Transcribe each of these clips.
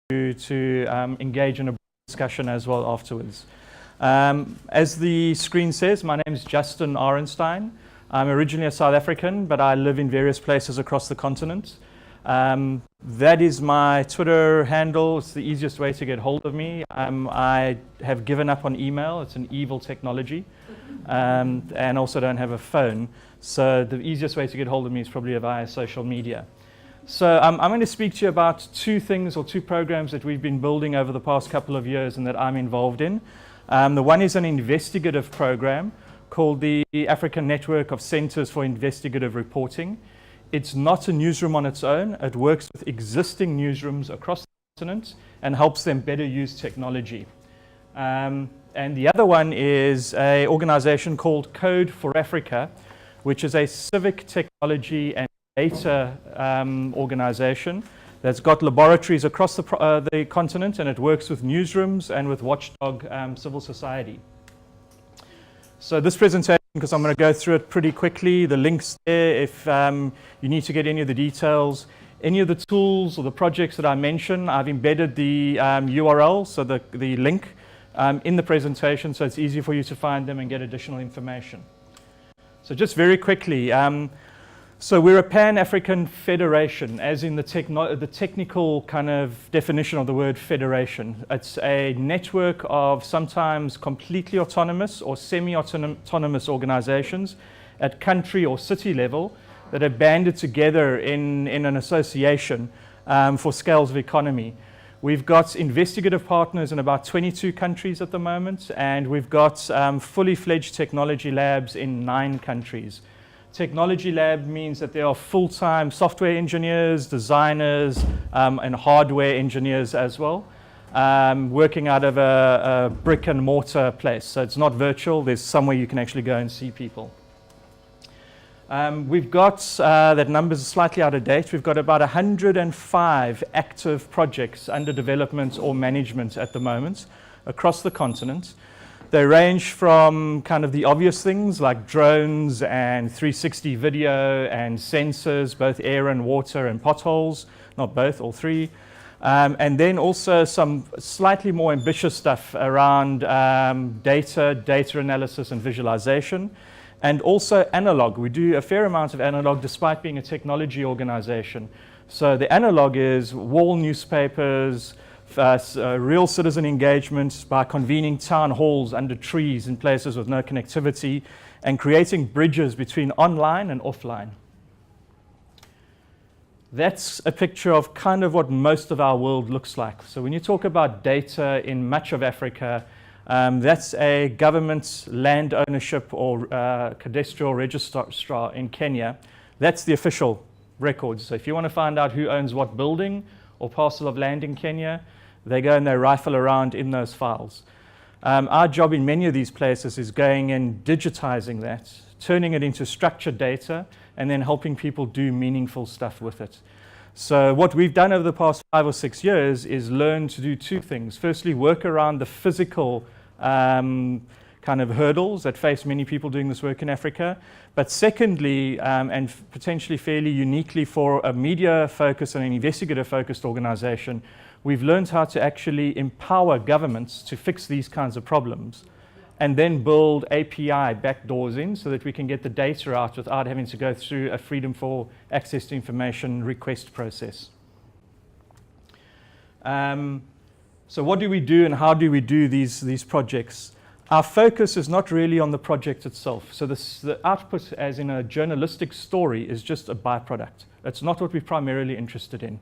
to engage in a discussion as well afterwards. As the screen says, my name is Justin Arenstein. I'm originally a South African, but I live in various places across the continent. That is my Twitter handle. It's the easiest way to get hold of me. I have given up on email. It's an evil technology. And also don't have a phone. So the easiest way to get hold of me is probably via social media. So I'm going to speak to you about two programs that we've been building over the past couple of years and that I'm involved in. The one is an investigative program called the African Network of Centers for Investigative Reporting. It's not a newsroom on its own. It works with existing newsrooms across the continent and helps them better use technology. And the other one is an organization called Code for Africa, which is a civic technology and data organization that's got laboratories across the continent, and it works with newsrooms and with watchdog civil society. So this presentation, because I'm going to go through it pretty quickly, the links there if you need to get any of the details. Any of the tools or the projects that I mentioned, I've embedded the URL, so the link, in the presentation, so it's easy for you to find them and get additional information. So just very quickly, so we're a Pan-African federation, as in the technical kind of definition of the word federation. It's a network of sometimes completely autonomous or semi-autonomous organizations at country or city level that are banded together in an association for scales of economy. We've got investigative partners in about 22 countries at the moment, and we've got fully fledged technology labs in 9 countries. Technology lab means that there are full-time software engineers, designers, and hardware engineers as well, working out of a brick and mortar place. So it's not virtual, there's somewhere you can actually go and see people. We've got, that number's slightly out of date, we've got about 105 active projects under development or management at the moment across the continent. They range from kind of the obvious things like drones and 360 video and sensors, both air and water and potholes, not both, all three. And then also some slightly more ambitious stuff around data analysis and visualization. And also analog. We do a fair amount of analog despite being a technology organization. So the analog is wall newspapers, real citizen engagement by convening town halls under trees in places with no connectivity and creating bridges between online and offline. That's a picture of kind of what most of our world looks like. So when you talk about data in much of Africa, that's a government land ownership or cadastral registrar in Kenya. That's the official records. So if you want to find out who owns what building or parcel of land in Kenya, they go and they rifle around in those files. Our job in many of these places is going and digitizing that, turning it into structured data, and then helping people do meaningful stuff with it. So what we've done over the past 5 or 6 years is learn to do two things. Firstly, work around the physical kind of hurdles that face many people doing this work in Africa. But secondly, and potentially fairly uniquely for a media-focused and an investigative-focused organization, we've learned how to actually empower governments to fix these kinds of problems and then build API backdoors in so that we can get the data out without having to go through a freedom for access to information request process. So what do we do and how do we do these projects? Our focus is not really on the project itself. So the output, as in a journalistic story, is just a byproduct. That's not what we're primarily interested in.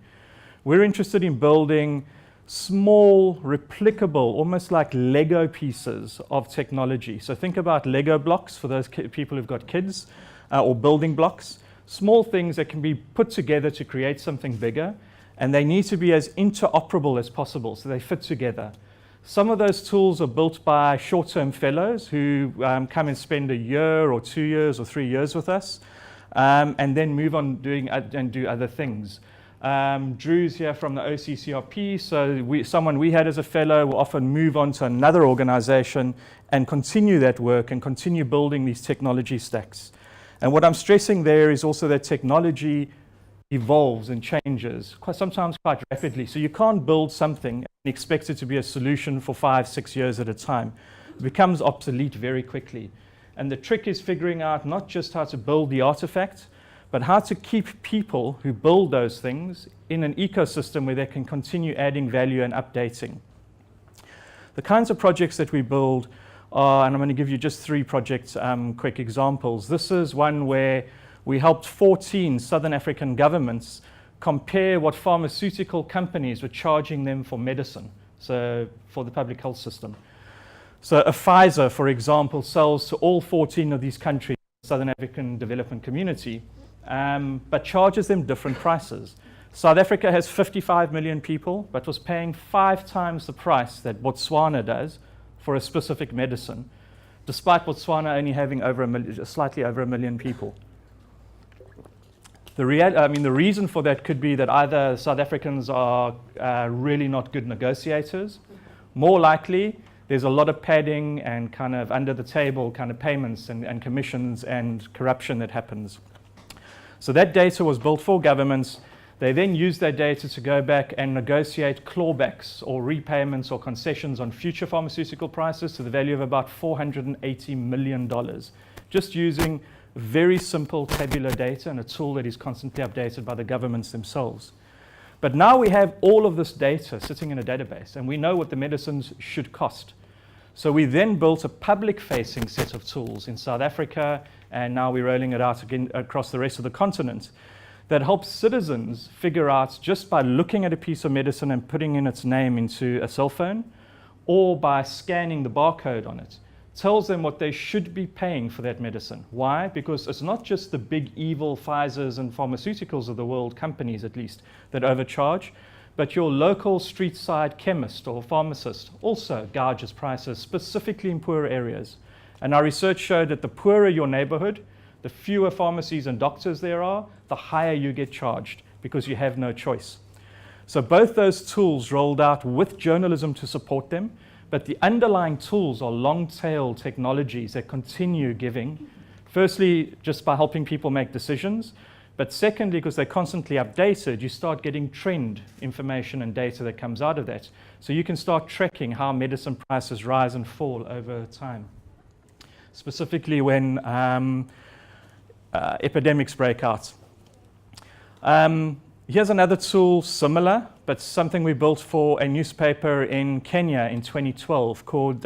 We're interested in building small, replicable, almost like Lego pieces of technology. So think about Lego blocks for those people who've got kids, or building blocks. Small things that can be put together to create something bigger, and they need to be as interoperable as possible, so they fit together. Some of those tools are built by short-term fellows who come and spend a year or 2 years or 3 years with us, and then move on and do other things. Drew's here from the OCCRP, so someone we had as a fellow will often move on to another organization and continue that work and continue building these technology stacks. And what I'm stressing there is also that technology evolves and changes, sometimes quite rapidly. So you can't build something and expect it to be a solution for 5-6 years at a time. It becomes obsolete very quickly. And the trick is figuring out not just how to build the artifact, but how to keep people who build those things in an ecosystem where they can continue adding value and updating. The kinds of projects that we build are, and I'm going to give you just 3 project quick examples. This is one where we helped 14 Southern African governments compare what pharmaceutical companies were charging them for medicine, so for the public health system. So a Pfizer, for example, sells to all 14 of these countries, Southern African Development Community, but charges them different prices. South Africa has 55 million people, but was paying 5 times the price that Botswana does for a specific medicine, despite Botswana only having slightly over 1 million people. The reason for that could be that either South Africans are really not good negotiators. More likely, there's a lot of padding and kind of under the table kind of payments and commissions and corruption that happens. So that data was built for governments. They then use that data to go back and negotiate clawbacks or repayments or concessions on future pharmaceutical prices to the value of about $480 million, just using very simple tabular data and a tool that is constantly updated by the governments themselves. But now we have all of this data sitting in a database, and we know what the medicines should cost. So we then built a public-facing set of tools in South Africa, and now we're rolling it out again across the rest of the continent, that helps citizens figure out, just by looking at a piece of medicine and putting in its name into a cell phone, or by scanning the barcode on it, tells them what they should be paying for that medicine. Why? Because it's not just the big evil Pfizers and pharmaceuticals of the world, companies at least, that overcharge, but your local street side chemist or pharmacist also gouges prices, specifically in poorer areas. And our research showed that the poorer your neighborhood, the fewer pharmacies and doctors there are, the higher you get charged, because you have no choice. So both those tools rolled out with journalism to support them, but the underlying tools are long-tail technologies that continue giving, firstly, just by helping people make decisions, but secondly, because they're constantly updated, you start getting trend information and data that comes out of that. So you can start tracking how medicine prices rise and fall over time, specifically when epidemics break out. Here's another tool similar, but something we built for a newspaper in Kenya in 2012 called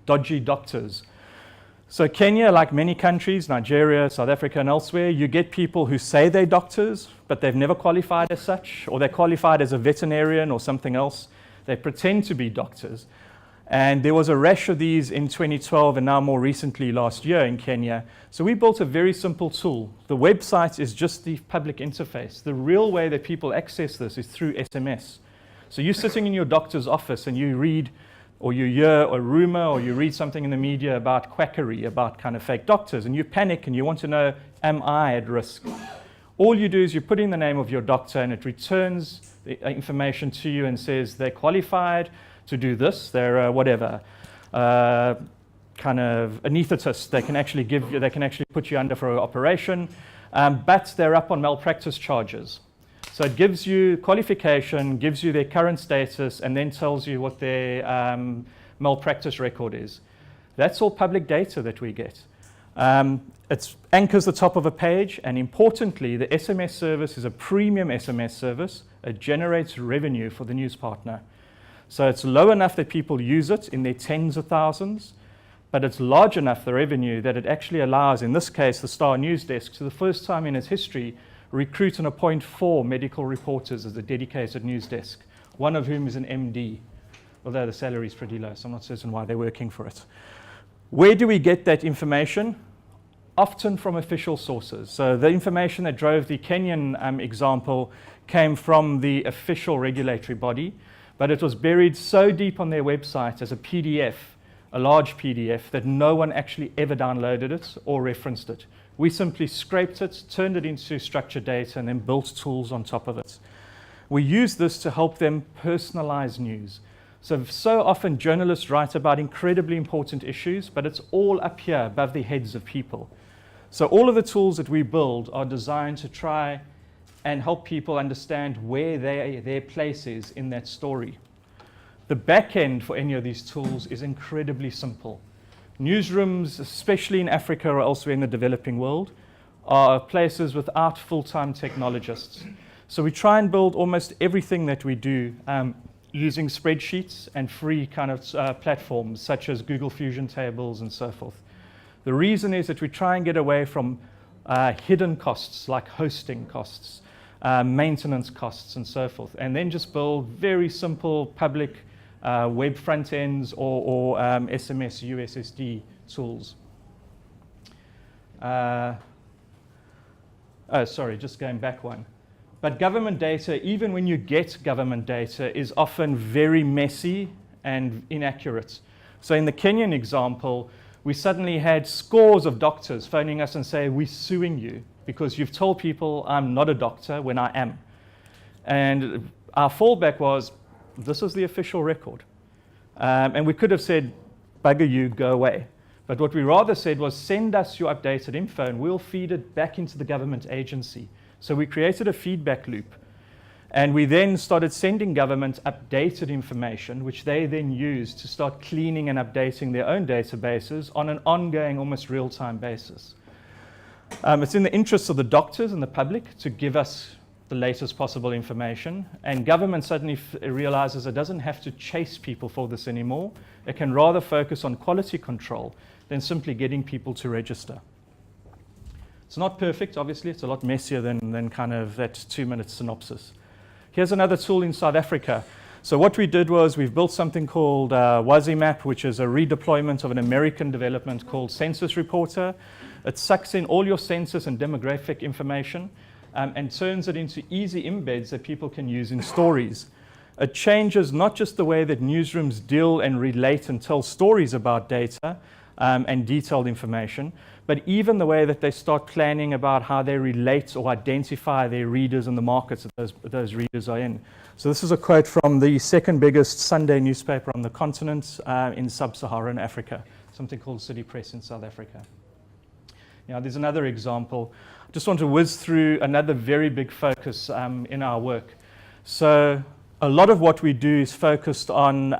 Dodgy Doctors. So Kenya, like many countries, Nigeria, South Africa, and elsewhere, you get people who say they're doctors, but they've never qualified as such, or they're qualified as a veterinarian or something else. They pretend to be doctors. And there was a rash of these in 2012 and now more recently last year in Kenya. So we built a very simple tool. The website is just the public interface. The real way that people access this is through SMS. So you're sitting in your doctor's office and you read or you hear a rumor or you read something in the media about quackery, about kind of fake doctors, and you panic and you want to know, am I at risk? All you do is you put in the name of your doctor and it returns the information to you and says they're qualified to do this, they're whatever, kind of anesthetist. They can actually put you under for an operation, but they're up on malpractice charges. So it gives you qualification, gives you their current status, and then tells you what their malpractice record is. That's all public data that we get. It anchors the top of a page, and importantly, the SMS service is a premium SMS service. It generates revenue for the news partner. So it's low enough that people use it in their tens of thousands, but it's large enough, the revenue, that it actually allows, in this case, the Star News Desk, for the first time in its history, recruit and appoint 4 medical reporters as a dedicated news desk, one of whom is an MD, although the salary is pretty low, so I'm not certain why they're working for it. Where do we get that information? Often from official sources. So the information that drove the Kenyan example came from the official regulatory body, but it was buried so deep on their website as a PDF, a large PDF, that no one actually ever downloaded it or referenced it. We simply scraped it, turned it into structured data, and then built tools on top of it. We use this to help them personalize news. So often journalists write about incredibly important issues, but it's all up here above the heads of people. So all of the tools that we build are designed to try and help people understand where their place is in that story. The back end for any of these tools is incredibly simple. Newsrooms, especially in Africa or elsewhere in the developing world, are places without full-time technologists. So we try and build almost everything that we do using spreadsheets and free kind of platforms such as Google Fusion tables and so forth. The reason is that we try and get away from hidden costs like hosting costs, maintenance costs and so forth, and then just build very simple public web front ends or SMS USSD tools. Sorry, just going back one. But government data, even when you get government data, is often very messy and inaccurate. So in the Kenyan example, we suddenly had scores of doctors phoning us and saying, we're suing you because you've told people I'm not a doctor when I am. And our fallback was, this is the official record. And we could have said, bugger you, go away. But what we rather said was, send us your updated info and we'll feed it back into the government agency. So we created a feedback loop. And we then started sending government updated information, which they then used to start cleaning and updating their own databases on an ongoing, almost real-time basis. It's in the interests of the doctors and the public to give us the latest possible information. And government suddenly realizes it doesn't have to chase people for this anymore. It can rather focus on quality control than simply getting people to register. It's not perfect, obviously. It's a lot messier than kind of that 2-minute synopsis. Here's another tool in South Africa. So what we did was we've built something called WASIMAP, which is a redeployment of an American development called Census Reporter. It sucks in all your census and demographic information and turns it into easy embeds that people can use in stories. It changes not just the way that newsrooms deal and relate and tell stories about data and detailed information, but even the way that they start planning about how they relate or identify their readers and the markets that those readers are in. So this is a quote from the second biggest Sunday newspaper on the continent in sub-Saharan Africa, something called City Press in South Africa. Now, there's another example. I just want to whiz through another very big focus in our work. So a lot of what we do is focused on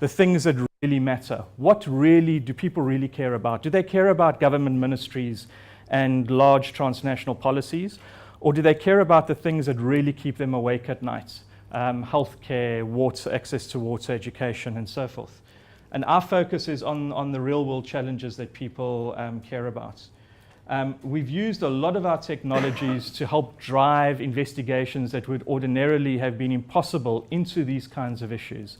the things that really matter. What really do people really care about? Do they care about government ministries and large transnational policies? Or do they care about the things that really keep them awake at night? Healthcare, water, access to water, education, and so forth. And our focus is on the real world challenges that people care about. We've used a lot of our technologies to help drive investigations that would ordinarily have been impossible into these kinds of issues.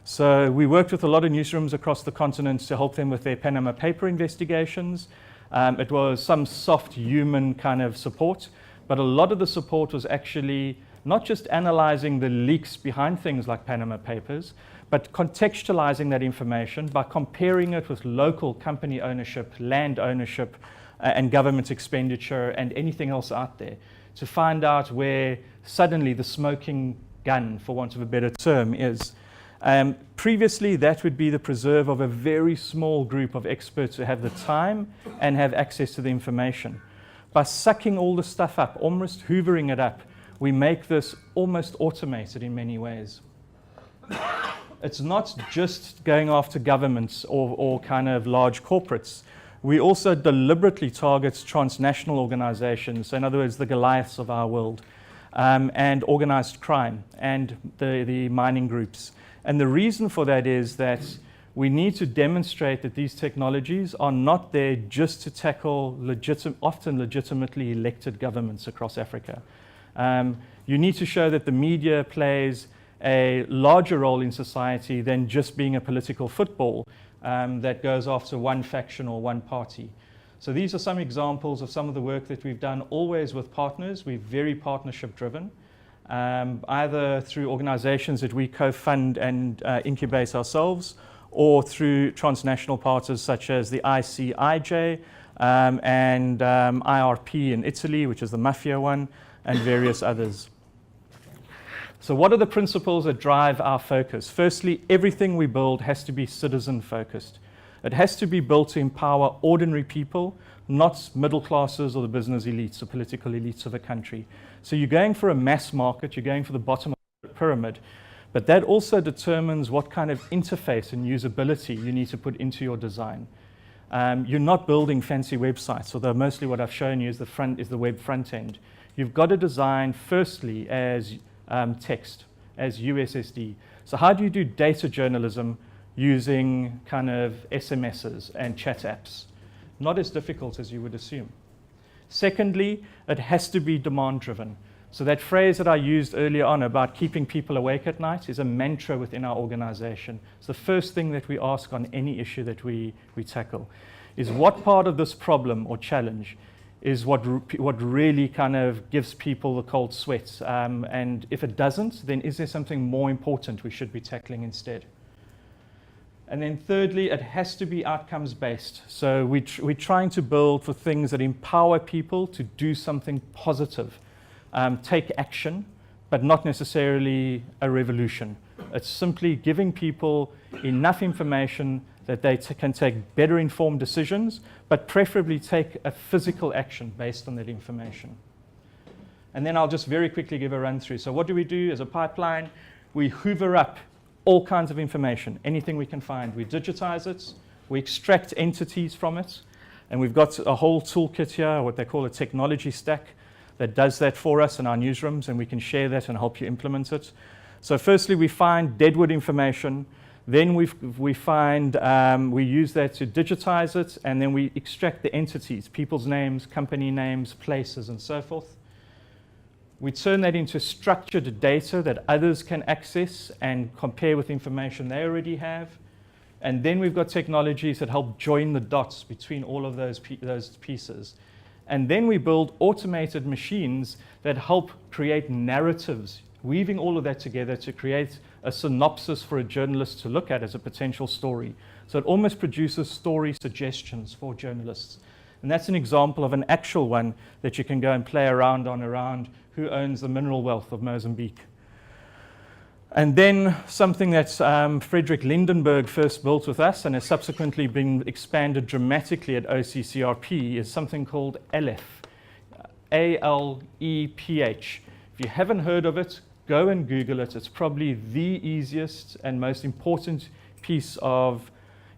So we worked with a lot of newsrooms across the continent to help them with their Panama paper investigations. It was some soft human kind of support, but a lot of the support was actually not just analyzing the leaks behind things like Panama papers, but contextualizing that information by comparing it with local company ownership, land ownership, and government expenditure and anything else out there to find out where suddenly the smoking gun, for want of a better term, is. Previously, that would be the preserve of a very small group of experts who have the time and have access to the information. By sucking all the stuff up, almost hoovering it up, we make this almost automated in many ways. It's not just going after governments or kind of large corporates. We also deliberately target transnational organizations, so in other words, the Goliaths of our world, and organized crime and the mining groups. And the reason for that is that we need to demonstrate that these technologies are not there just to tackle often legitimately elected governments across Africa. You need to show that the media plays a larger role in society than just being a political football that goes after one faction or one party. So these are some examples of some of the work that we've done, always with partners. We're very partnership driven. Either through organizations that we co-fund and incubate ourselves, or through transnational partners such as the ICIJ and IRP in Italy, which is the mafia one, and various others. So what are the principles that drive our focus? Firstly, everything we build has to be citizen-focused. It has to be built to empower ordinary people, not middle classes or the business elites or political elites of a country. So you're going for a mass market, you're going for the bottom of the pyramid, but that also determines what kind of interface and usability you need to put into your design. You're not building fancy websites, although mostly what I've shown you is the web front end. You've got to design firstly as text, as USSD. So how do you do data journalism using kind of SMSs and chat apps? Not as difficult as you would assume. Secondly, it has to be demand-driven. So that phrase that I used earlier on about keeping people awake at night is a mantra within our organization. It's the first thing that we ask on any issue that we tackle, is what part of this problem or challenge is what really kind of gives people the cold sweats. And if it doesn't, then is there something more important we should be tackling instead? And then thirdly, it has to be outcomes-based. So we're trying to build for things that empower people to do something positive, take action, but not necessarily a revolution. It's simply giving people enough information that they can take better informed decisions, but preferably take a physical action based on that information. And then I'll just very quickly give a run through. So what do we do as a pipeline? We hoover up all kinds of information, anything we can find. We digitize it, we extract entities from it, and we've got a whole toolkit here, what they call a technology stack, that does that for us in our newsrooms, and we can share that and help you implement it. So firstly, we find deadwood information, then we use that to digitize it, and then we extract the entities, people's names, company names, places, and so forth. We turn that into structured data that others can access and compare with information they already have. And then we've got technologies that help join the dots between all of those pieces. And then we build automated machines that help create narratives, weaving all of that together to create a synopsis for a journalist to look at as a potential story. So it almost produces story suggestions for journalists. And that's an example of an actual one that you can go and play around who owns the mineral wealth of Mozambique. And then something that Frederick Lindenberg first built with us and has subsequently been expanded dramatically at OCCRP is something called Aleph, A-L-E-P-H. If you haven't heard of it, go and Google it. It's probably the easiest and most important piece of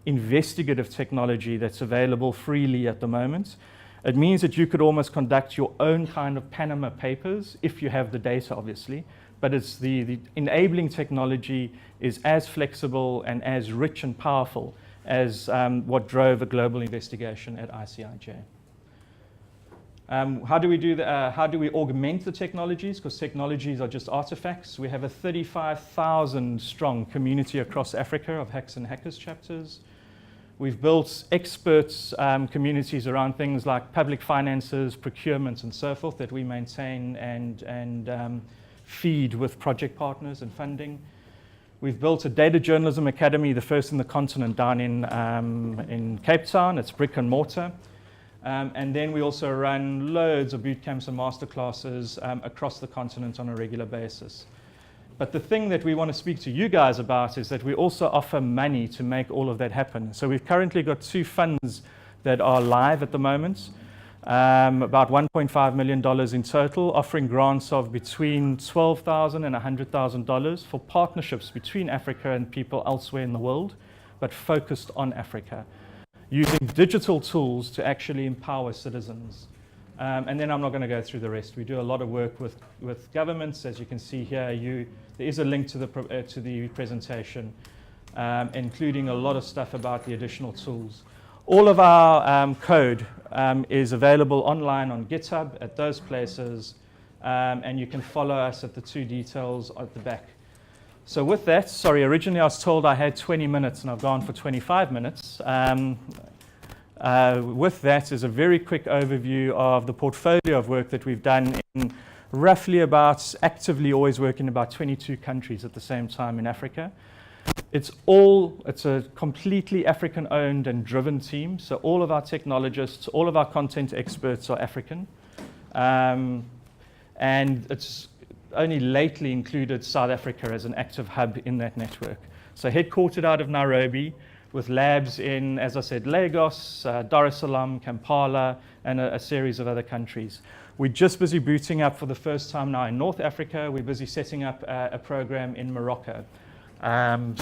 investigative technology that's available freely at the moment. It means that you could almost conduct your own kind of Panama Papers if you have the data, obviously. But it's the enabling technology is as flexible and as rich and powerful as what drove a global investigation at ICIJ. How do we do that? How do we augment the technologies? Because technologies are just artifacts. We have a 35,000 strong community across Africa of hacks and hackers chapters. We've built experts communities around things like public finances, procurement, and so forth that we maintain and feed with project partners and funding. We've built a data journalism academy, the first in the continent, down in Cape Town. It's brick and mortar. And then we also run loads of boot camps and masterclasses across the continent on a regular basis. But the thing that we want to speak to you guys about is that we also offer money to make all of that happen. So we've currently got 2 funds that are live at the moment, about $1.5 million in total, offering grants of between $12,000 and $100,000 for partnerships between Africa and people elsewhere in the world, but focused on Africa, using digital tools to actually empower citizens. And then I'm not going to go through the rest. We do a lot of work with governments. As you can see here, there is a link to the presentation, including a lot of stuff about the additional tools. All of our code is available online on GitHub at those places, and you can follow us at the 2 details at the back. So with that, sorry, originally I was told I had 20 minutes, and I've gone for 25 minutes. With that is a very quick overview of the portfolio of work that we've done in roughly actively always working about 22 countries at the same time in Africa. It's a completely African-owned and driven team. So all of our technologists, all of our content experts are African. And it's only lately included South Africa as an active hub in that network. So headquartered out of Nairobi, with labs in, as I said, Lagos, Dar es Salaam, Kampala, and a series of other countries. We're just busy booting up for the first time now in North Africa. We're busy setting up a program in Morocco.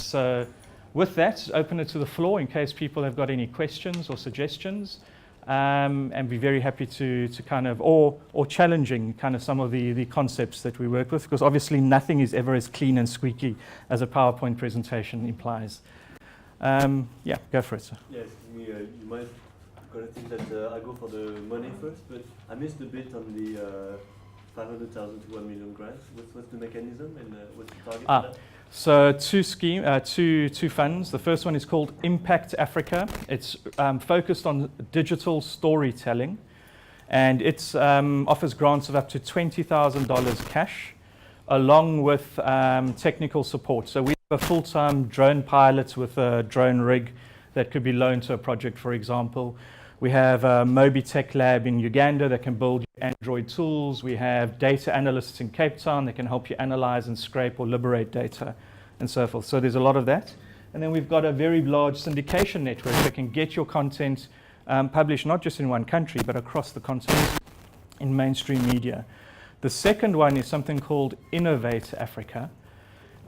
So with that, open it to the floor in case people have got any questions or suggestions. And be very happy to kind of, or challenging kind of some of the concepts that we work with, because obviously nothing is ever as clean and squeaky as a PowerPoint presentation implies. Yeah, go for it, sir. Yes, you might gonna think that I go for the money first, but I missed a bit on the 500,000 to 1 million grants. What's the mechanism and what's the target for that? So two funds. The first one is called Impact Africa. It's focused on digital storytelling, and it offers grants of up to $20,000 cash, along with technical support. So we have a full-time drone pilot with a drone rig that could be loaned to a project, for example. We have a Mobitech lab in Uganda that can build Android tools. We have data analysts in Cape Town that can help you analyze and scrape or liberate data and so forth. So there's a lot of that. And then we've got a very large syndication network that can get your content published not just in one country, but across the continent in mainstream media. The second one is something called Innovate Africa.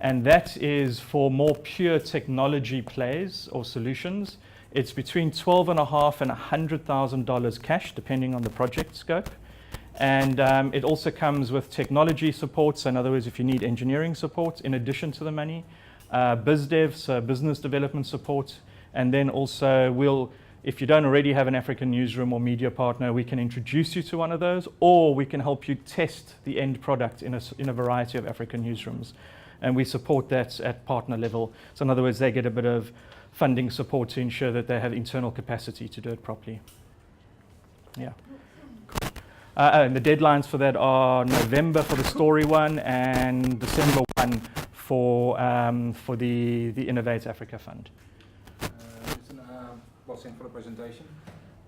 And that is for more pure technology plays or solutions. It's between $12,500 and $100,000 cash, depending on the project scope. And it also comes with technology support. So in other words, if you need engineering support in addition to the money, biz dev, so business development support. And then also if you don't already have an African newsroom or media partner, we can introduce you to one of those, or we can help you test the end product in a variety of African newsrooms. And we support that at partner level. So in other words, they get a bit of funding support to ensure that they have internal capacity to do it properly. Yeah. Cool. And the deadlines for that are November for the story one and December 1 for the Innovate Africa Fund. Thanks for the presentation.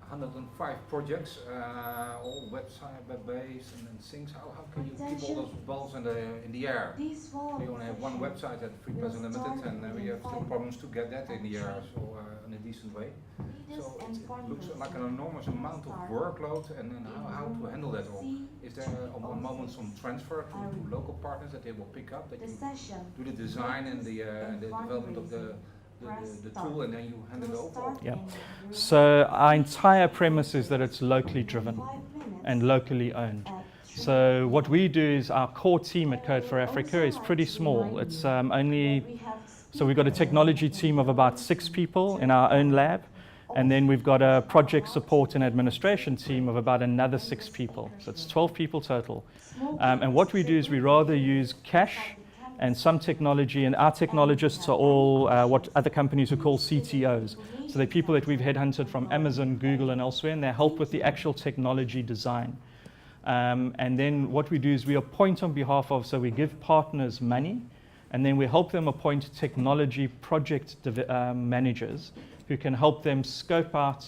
105 projects, all web-based and things. How can you keep all those balls in the air? We only have one website at Free Press Unlimited, and we have still problems to get that in the air, so in a decent way. So it looks like an enormous amount of workload, and then how to handle that all. Is there at one moment some transfer to local partners that they will pick up, that you do the design and the development of the tool, and then you hand it over? Yeah. So our entire premise is that it's locally driven and locally owned. So what we do is our core team at Code for Africa is pretty small. It's so we've got a technology team of about 6 people in our own lab, and then we've got a project support and administration team of about another 6 people. So it's 12 people total. And what we do is we rather use cash and some technology, and our technologists are all what other companies would call CTOs. So they're people that we've headhunted from Amazon, Google, and elsewhere, and they help with the actual technology design. And then what we do is we appoint on behalf of, so we give partners money, and then we help them appoint technology project managers who can help them scope out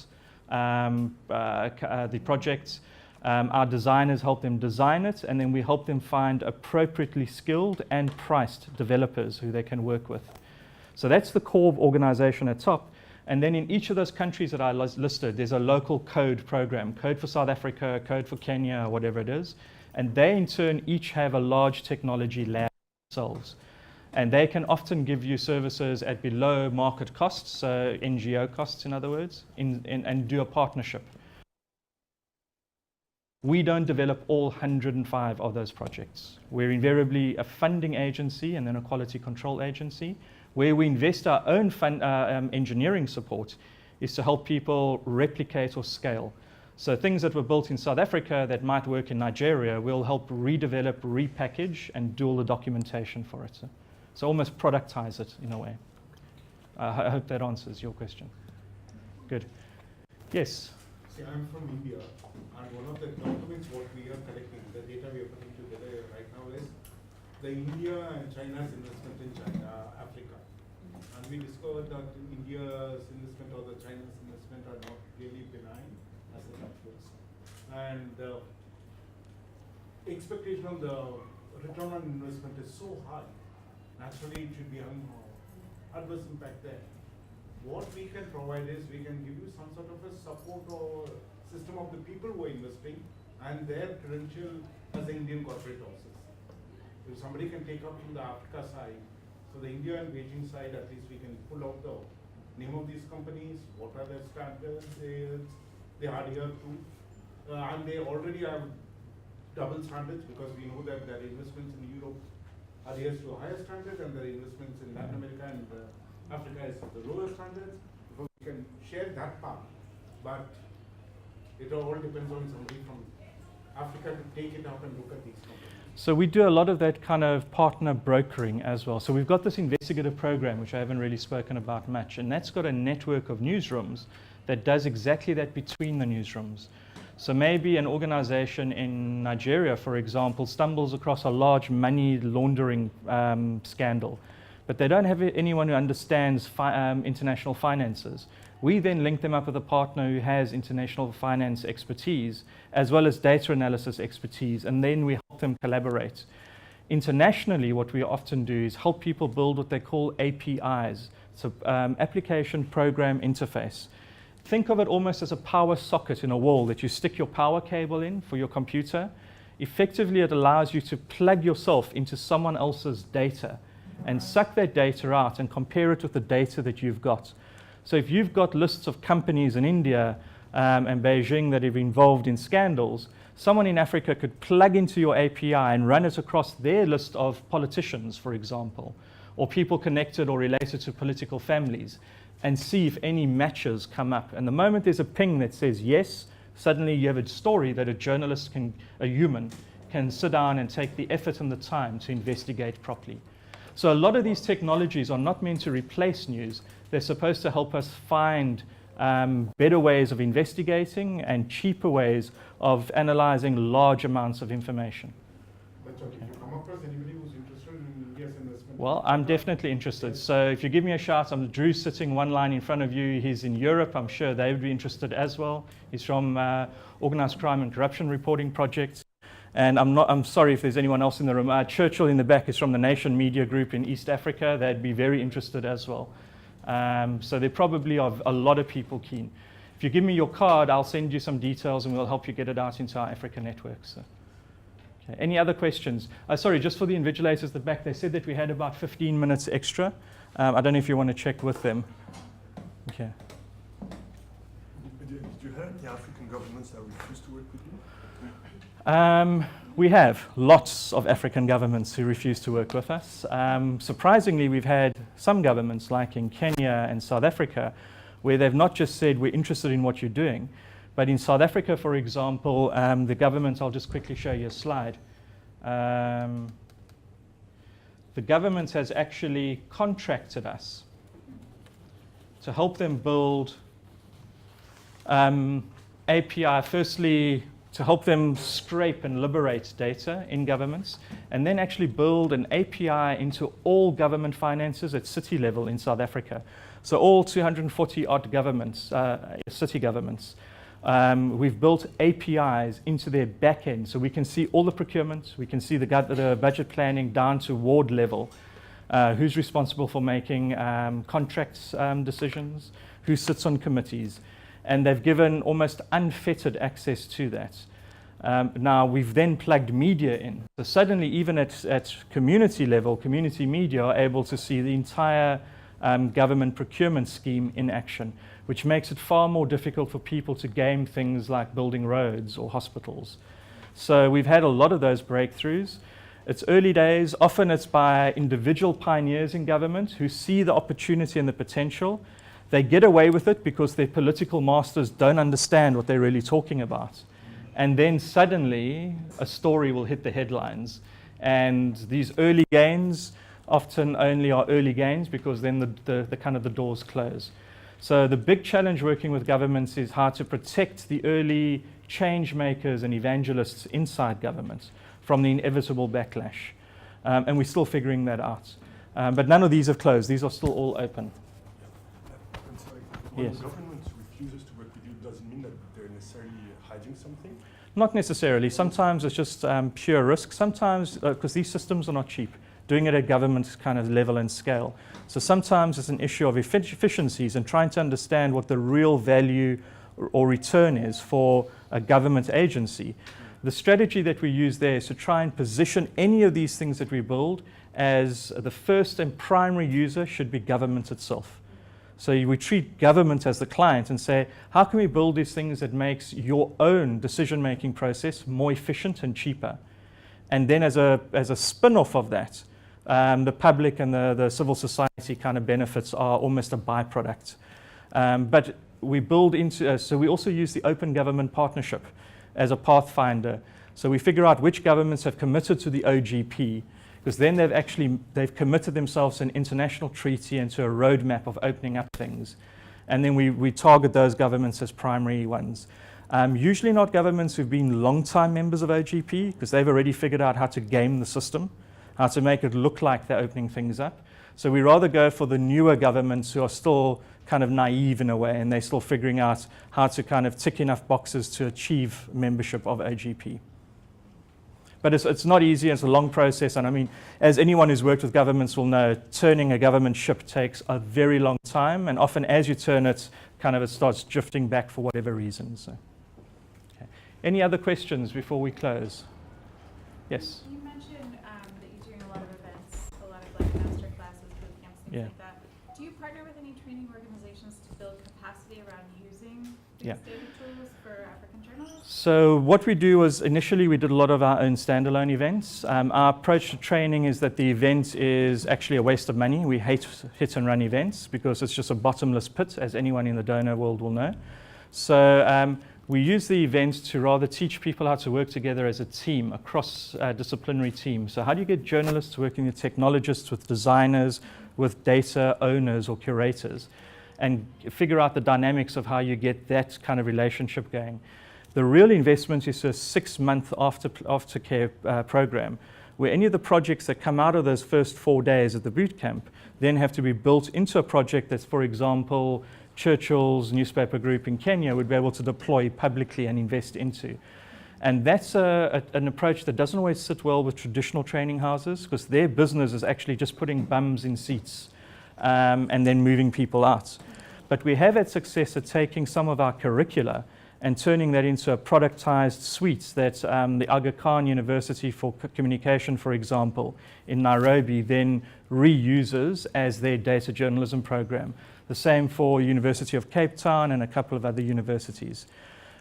the projects. Our designers help them design it, and then we help them find appropriately skilled and priced developers who they can work with. So that's the core organization at top. And then in each of those countries that I listed, there's a local code program, code for South Africa, code for Kenya, whatever it is. And they in turn each have a large technology lab themselves. And they can often give you services at below market costs, so NGO costs in other words, and do a partnership. We don't develop all 105 of those projects. We're invariably a funding agency and then a quality control agency. Where we invest our own engineering support is to help people replicate or scale. So things that were built in South Africa that might work in Nigeria, we'll help redevelop, repackage, and do all the documentation for it. So almost productize it in a way. I hope that answers your question. Good. Yes? See, I'm from India, and one of the documents what we are collecting, the data we are putting together right now is the India and China's investment in Africa. And we discovered that India's investment or the China's investment are not really benign as it appears. And the expectation of the return on investment is so high. Naturally, it should be an adverse impact there. What we can provide is we can give you some sort of a support or system of the people who are investing and their credential as the Indian corporate houses. If somebody can take up from the Africa side, so the India and Beijing side, at least we can pull out the name of these companies, what are their standards they adhere to, and they already have double standards because we know that their investments in Europe adheres to a higher standard and their investments in Latin America and Africa is the lower standards. So we can share that part, but it all depends on somebody from Africa to take it up and look at these companies. So we do a lot of that kind of partner brokering as well. So we've got this investigative program, which I haven't really spoken about much, and that's got a network of newsrooms that does exactly that between the newsrooms. So maybe an organization in Nigeria, for example, stumbles across a large money laundering scandal, but they don't have anyone who understands international finances. We then link them up with a partner who has international finance expertise, as well as data analysis expertise, and then we help them collaborate. Internationally, what we often do is help people build what they call APIs, so application program interface. Think of it almost as a power socket in a wall that you stick your power cable in for your computer. Effectively, it allows you to plug yourself into someone else's data and suck that data out and compare it with the data that you've got. So if you've got lists of companies in India and Beijing that have been involved in scandals, someone in Africa could plug into your API and run it across their list of politicians, for example, or people connected or related to political families, and see if any matches come up. And the moment there's a ping that says yes, suddenly you have a story that a journalist a human, can sit down and take the effort and the time to investigate properly. So a lot of these technologies are not meant to replace news. They're supposed to help us find better ways of investigating and cheaper ways of analyzing large amounts of information. That's okay. If you come across anybody who's interested in India's investment. Well, I'm definitely interested. So if you give me a shout, Drew's sitting one line in front of you. He's in Europe. I'm sure they would be interested as well. He's from Organized Crime and Corruption Reporting Project. And I'm sorry if there's anyone else in the room. Churchill in the back is from the Nation Media Group in East Africa. They'd be very interested as well. So there probably are a lot of people keen. If you give me your card, I'll send you some details and we'll help you get it out into our Africa network. So. Okay. Any other questions? Sorry, just for the invigilators at the back, they said that we had about 15 minutes extra. I don't know if you want to check with them. Okay. Did you hear the African governments that refuse to work with you? We have lots of African governments who refuse to work with us. Surprisingly, we've had some governments, like in Kenya and South Africa, where they've not just said, we're interested in what you're doing, but in South Africa, for example, the government, I'll just quickly show you a slide. The government has actually contracted us to help them build API, firstly, to help them scrape and liberate data in governments, and then actually build an API into all government finances at city level in South Africa. So all 240 odd governments, city governments, we've built APIs into their back end, so we can see all the procurement, we can see the budget planning down to ward level, who's responsible for making contracts decisions, who sits on committees. And they've given almost unfettered access to that. Now, we've then plugged media in. So suddenly, even at community level, community media are able to see the entire government procurement scheme in action, which makes it far more difficult for people to game things like building roads or hospitals. So we've had a lot of those breakthroughs. It's early days. Often it's by individual pioneers in government who see the opportunity and the potential. They get away with it because their political masters don't understand what they're really talking about. And then suddenly, a story will hit the headlines. And these early gains often only are early gains because then the kind of the doors close. So the big challenge working with governments is how to protect the early change makers and evangelists inside government from the inevitable backlash. And we're still figuring that out. But none of these have closed. These are still all open. When Yes. the government refuses to work with you, doesn't mean that they're necessarily hiding something? Not necessarily. Sometimes it's just pure risk. Sometimes, because these systems are not cheap, doing it at government kind of level and scale. So sometimes it's an issue of efficiencies and trying to understand what the real value or return is for a government agency. The strategy that we use there is to try and position any of these things that we build as the first and primary user should be government itself. So we treat government as the client and say, how can we build these things that makes your own decision-making process more efficient and cheaper? And then as a spin-off of that, the public and the civil society kind of benefits are almost a byproduct. But we build into, so we also use the Open Government Partnership as a pathfinder. So we figure out which governments have committed to the OGP, because then they've committed themselves to an international treaty and to a roadmap of opening up things. And then we target those governments as primary ones. Usually not governments who've been long-time members of OGP, because they've already figured out how to game the system, how to make it look like they're opening things up. So we rather go for the newer governments who are still kind of naive in a way, and they're still figuring out how to kind of tick enough boxes to achieve membership of OGP. But it's not easy, it's a long process, and I mean, as anyone who's worked with governments will know, turning a government ship takes a very long time, and often as you turn it, kind of it starts drifting back for whatever reason. So, okay. Any other questions before we close? Yes? You mentioned that you're doing a lot of events, a lot of like master classes, boot camps, things Yeah. like that. Do you partner with any training organizations to build capacity around using these Yeah. data tools for African journalists? So what we do is initially we did a lot of our own standalone events. Our approach to training is that the event is actually a waste of money. We hate hit and run events because it's just a bottomless pit, as anyone in the donor world will know. So we use the events to rather teach people how to work together as a team, a cross-disciplinary team. So how do you get journalists working with technologists, with designers, with data owners or curators, and figure out the dynamics of how you get that kind of relationship going. The real investment is a 6-month aftercare program, where any of the projects that come out of those first 4 days at the boot camp then have to be built into a project that's, for example, Churchill's newspaper group in Kenya would be able to deploy publicly and invest into. And that's an approach that doesn't always sit well with traditional training houses, because their business is actually just putting bums in seats and then moving people out. But we have had success at taking some of our curricula and turning that into a productized suite that the Aga Khan University for Communication, for example, in Nairobi, then reuses as their data journalism program. The same for University of Cape Town and a couple of other universities.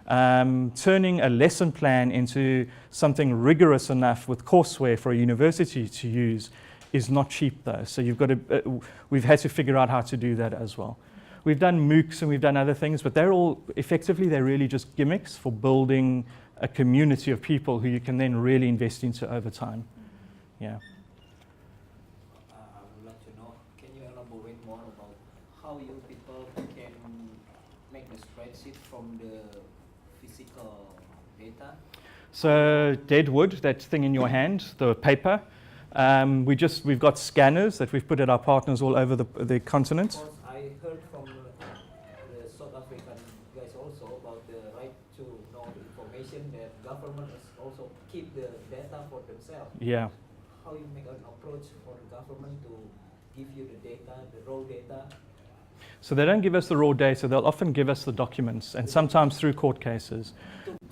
Turning a lesson plan into something rigorous enough with courseware for a university to use is not cheap though. So you've got to, we've had to figure out how to do that as well. We've done MOOCs and we've done other things, but they're all, effectively, they're really just gimmicks for building a community of people who you can then really invest into over time. Yeah. I would like to know, can you elaborate more about how you people can make the spreadsheet from the physical data? So dead wood, that thing in your hand, the paper, we've got scanners that we've put at our partners all over the continent. Because I heard from the South African guys also about the right to know the information that government also keep the data for themselves. Yeah. How you make an approach for the government to give you the data, the raw data? So they don't give us the raw data, they'll often give us the documents, and sometimes through court cases.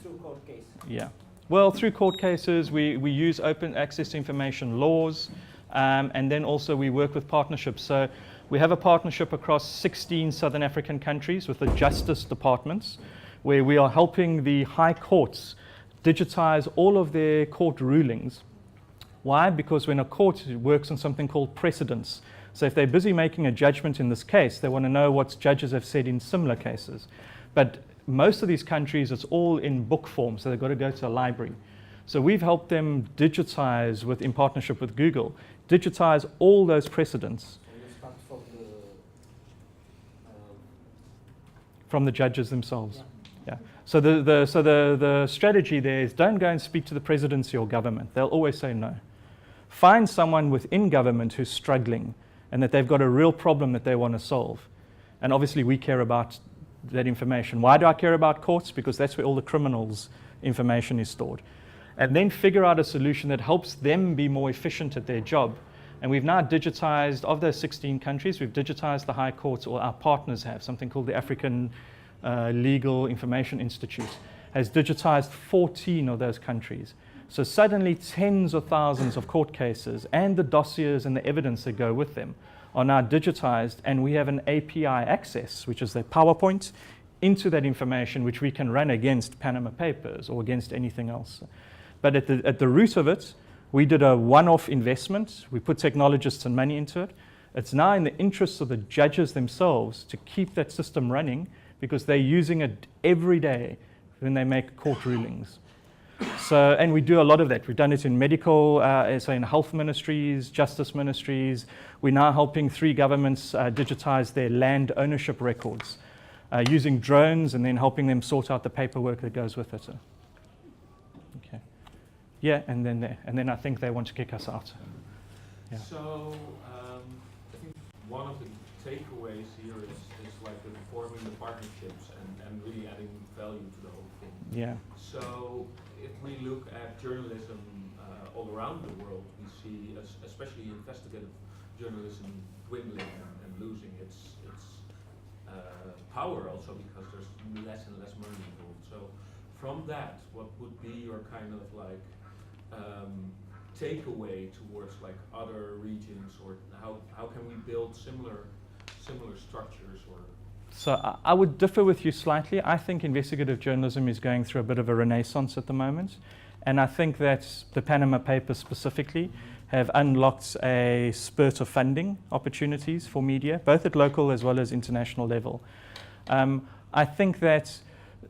Through court case? Yeah. Well, through court cases, we use open access to information laws, and then also we work with partnerships. So we have a partnership across 16 Southern African countries with the justice departments, where we are helping the high courts digitize all of their court rulings. Why? Because when a court works on something called precedents, so if they're busy making a judgment in this case, they want to know what judges have said in similar cases. But most of these countries, it's all in book form, so they've got to go to a library. So we've helped them digitize, in partnership with Google, digitize all those precedents. So you start From the judges themselves. yeah. Yeah. So the strategy there is don't go and speak to the presidency or government. They'll always say no. Find someone within government who's struggling and that they've got a real problem that they want to solve. And obviously we care about that information. Why do I care about courts? Because that's where all the criminals information is stored. And then figure out a solution that helps them be more efficient at their job. And we've now digitized, of those 16 countries, we've digitized the high courts, or our partners have, something called the African Legal Information Institute, has digitized 14 of those countries. So suddenly tens of thousands of court cases and the dossiers and the evidence that go with them are now digitized, and we have an API access, which is the PowerPoint, into that information which we can run against Panama Papers or against anything else. But at the root of it, we did a one-off investment. We put technologists and money into it. It's now in the interests of the judges themselves to keep that system running, because they're using it every day when they make court rulings. So, and we do a lot of that. We've done it in medical, so in health ministries, justice ministries. We're now helping 3 governments digitize their land ownership records using drones, and then helping them sort out the paperwork that goes with it. Okay. Yeah, and then there. And then I think they want to kick us out. Yeah. So, I think one of the takeaways here is like forming the partnerships and really adding value to the whole thing. Yeah. So, if we look at journalism all around the world, we see, especially investigative journalism, dwindling and losing its power, also because there's less and less money involved. So, from that, what would be your kind of like takeaway towards like other regions, or how can we build similar structures? Or so I would differ with you slightly. I think investigative journalism is going through a bit of a renaissance at the moment, and I think that the Panama Papers specifically have unlocked a spurt of funding opportunities for media, both at local as well as international level. I think that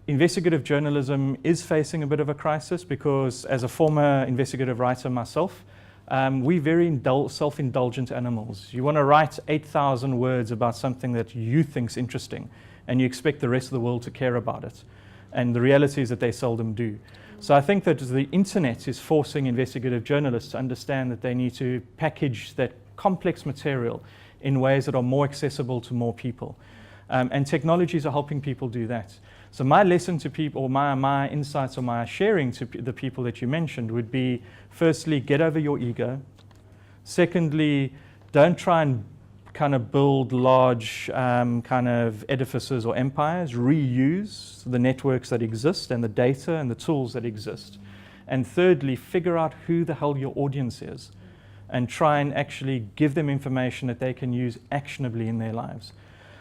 investigative journalism is facing a bit of a crisis, because as a former investigative writer myself, we're very self-indulgent animals. You want to write 8,000 words about something that you think's interesting, and you expect the rest of the world to care about it. And the reality is that they seldom do. So I think that the internet is forcing investigative journalists to understand that they need to package that complex material in ways that are more accessible to more people. And technologies are helping people do that. So my lesson to people, or my insights, or my sharing to the people that you mentioned would be, firstly, get over your ego. Secondly, don't try and kind of build large kind of edifices or empires. Reuse the networks that exist and the data and the tools that exist. And thirdly, figure out who the hell your audience is, and try and actually give them information that they can use actionably in their lives.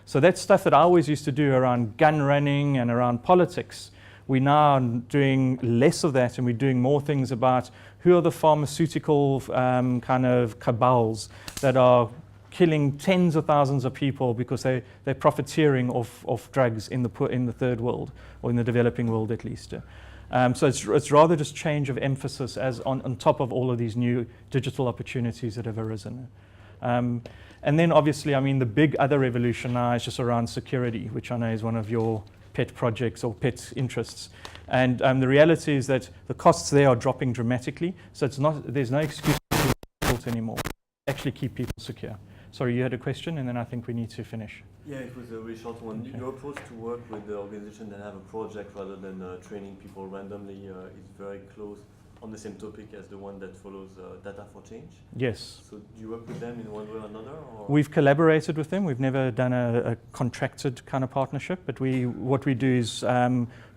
So that's stuff that I always used to do around gun running and around politics. We're now doing less of that, and we're doing more things about who are the pharmaceutical kind of cabals that are killing tens of thousands of people because they're profiteering off drugs in the third world, or in the developing world at least. So it's rather just change of emphasis as on top of all of these new digital opportunities that have arisen. And then obviously, I mean, the big other revolution now is just around security, which I know is one of your pet projects or pet interests. And the reality is that the costs there are dropping dramatically. So there's no excuse to be difficult anymore. Actually keep people secure. Sorry, you had a question, and then I think we need to finish. Yeah, it was a really short one. Okay. Your approach to work with the organization that have a project rather than training people randomly is very close on the same topic as the one that follows Data for Change. Yes. So do you work with them in one way or another? Or? We've collaborated with them. We've never done a contracted kind of partnership, but what we do is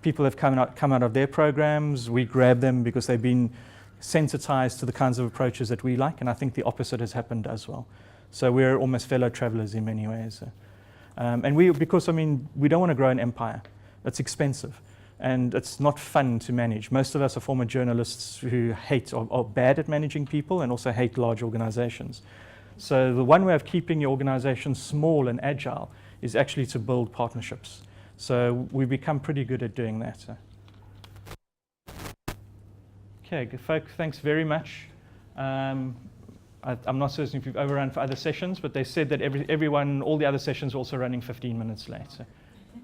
people have come out of their programs. We grab them because they've been sensitized to the kinds of approaches that we like, and I think the opposite has happened as well. So we're almost fellow travelers in many ways. Because we don't want to grow an empire. It's expensive. And it's not fun to manage. Most of us are former journalists who hate or are bad at managing people, and also hate large organizations. So the one way of keeping your organization small and agile is actually to build partnerships. So we've become pretty good at doing that. Okay, folks, thanks very much. I'm not certain if you've overrun for other sessions, but they said that everyone, all the other sessions are also running 15 minutes late. So,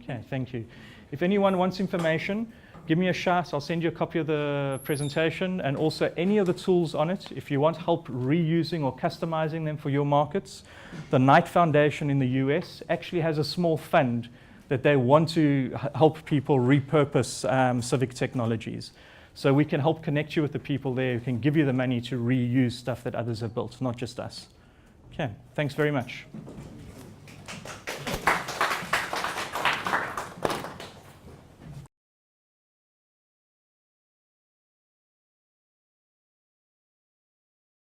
okay, thank you. If anyone wants information, give me a shout. I'll send you a copy of the presentation, and also any of the tools on it. If you want help reusing or customizing them for your markets, the Knight Foundation in the US actually has a small fund that they want to help people repurpose civic technologies. So we can help connect you with the people there who can give you the money to reuse stuff that others have built, not just us. Okay, thanks very much.